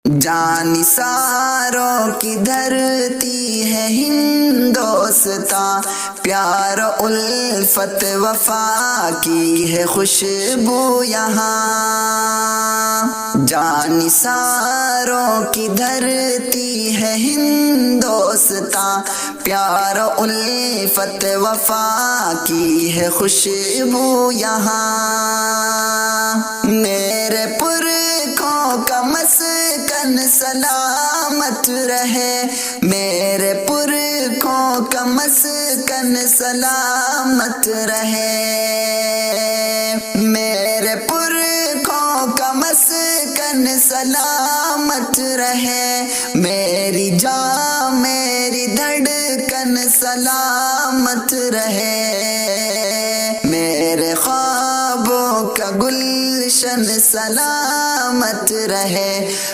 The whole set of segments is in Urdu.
جانثاروں کی دھرتی ہے ہندوستاں، پیار الفت وفا کی ہے خوشبو یہاں۔ جانثاروں کی دھرتی ہے ہندوستاں، پیار الفت وفا کی ہے خوشبو یہاں۔ میرے پرکھوں کا مسکن سلامت رہے، میرے پرکھوں کا مسکن سلامت رہے، میرے پرکھوں کا مسکن سلامت رہے، میری جان میری دھڑکن سلامت رہے، میرے خوابوں کا گلشن سلامت رہے،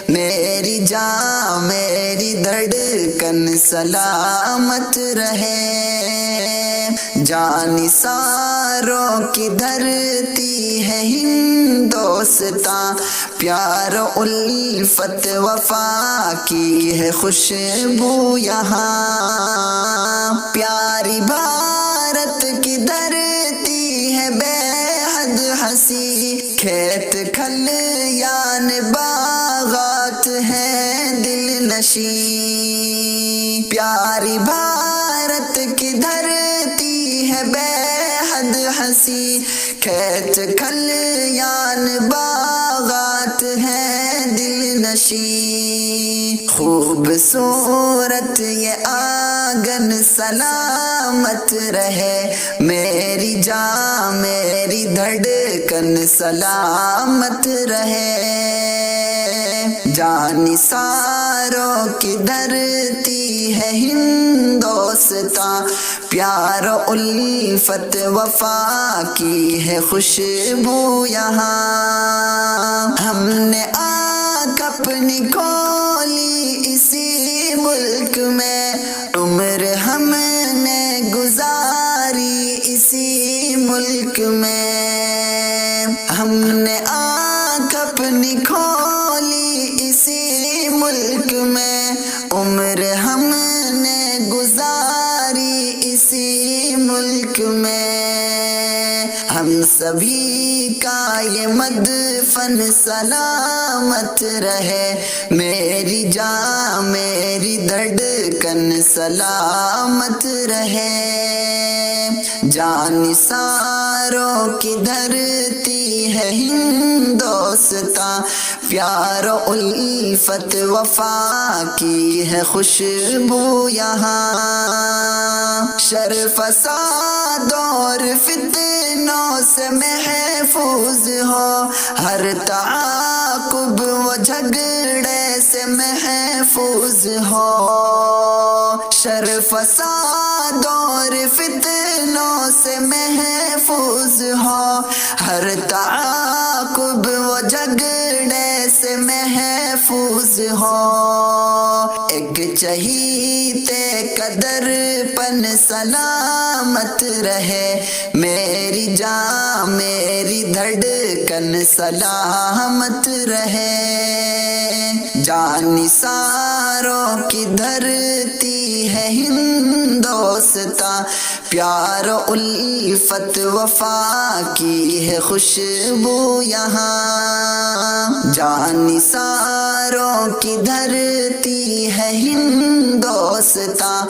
میری جان میری دھڑکن سلامت رہے۔ جانثاروں کی دھرتی ہے ہندوستاں، پیار الفت وفا کی ہے خوشبو یہاں۔ پیاری بھارت کی دھرتی ہے بے حد ہنسی، کھیت کھلیان باغات ہیں دل نشیں۔ پیاری بھارت کی دھرتی ہے بے حد ہنسی، کھیت کھلیان باغات ہیں دل نشیں۔ خوبصورت یہ آنگن سلامت رہے، میری جان میری دھڑکن سلامت رہے۔ جانثاروں کی دھرتی ہے ہندوستاں، پیار الفت وفا کی ہے خوشبو یہاں۔ ہم نے آنکھ اپنی کھولی اسی ملک میں، عمر ہم نے گزاری اسی ملک میں۔ ہم نے آنکھ اپنی کھولی اسی ملک میں، عمر ہم نے گزاری اسی ملک میں۔ ہم سبھی کا یہ مدفن سلامت رہے، میری جان میری دھڑکن سلامت رہے۔ جانثاروں کی دھرتی ہے ہندوستاں، پیار الفت وفا کی ہے خوشبو یہاں۔ شر فساد اور فتنوں سے محفوظ ہو، ہر تعاقب و جھگڑے سے محفوظ ہو۔ شر فساد اور فتنوں سے محفوظ ہو، ہر تعاقب و جھگڑے سے محفوظ ہو۔ ایک چہیتے قدر پن سلامت رہے، میری جان میری دھڑکن سلامت رہے۔ جانثاروں کی دھرتی ہے ہندوستاں، پیار الفت وفا کی ہے خوشبو یہاں۔ جانثاروں کی دھرتی ہے ہندوستاں،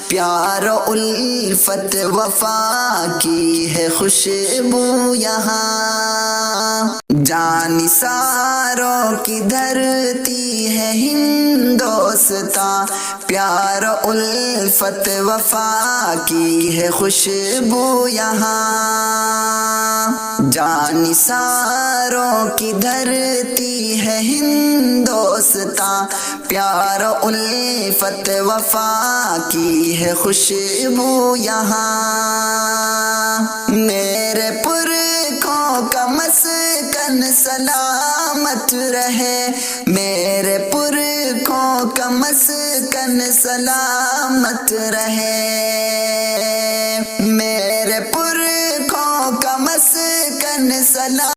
پیار الفت وفا کی ہے خوشبو یہاں۔ جانثاروں کی دھرتی ہے ہندوستاں، پیار الفت وفا کی ہے خوشبو یہاں۔ جانثاروں کی دھرتی ہے ہندوستاں، پیار الفت وفا کی ہے خوشبو یہاں۔ میرے پرکھوں کا مسکن سلامت رہے، میرے پرکھوں کا مسکن سلامت رہے، میرے پرکھوں کا مسکن سلامت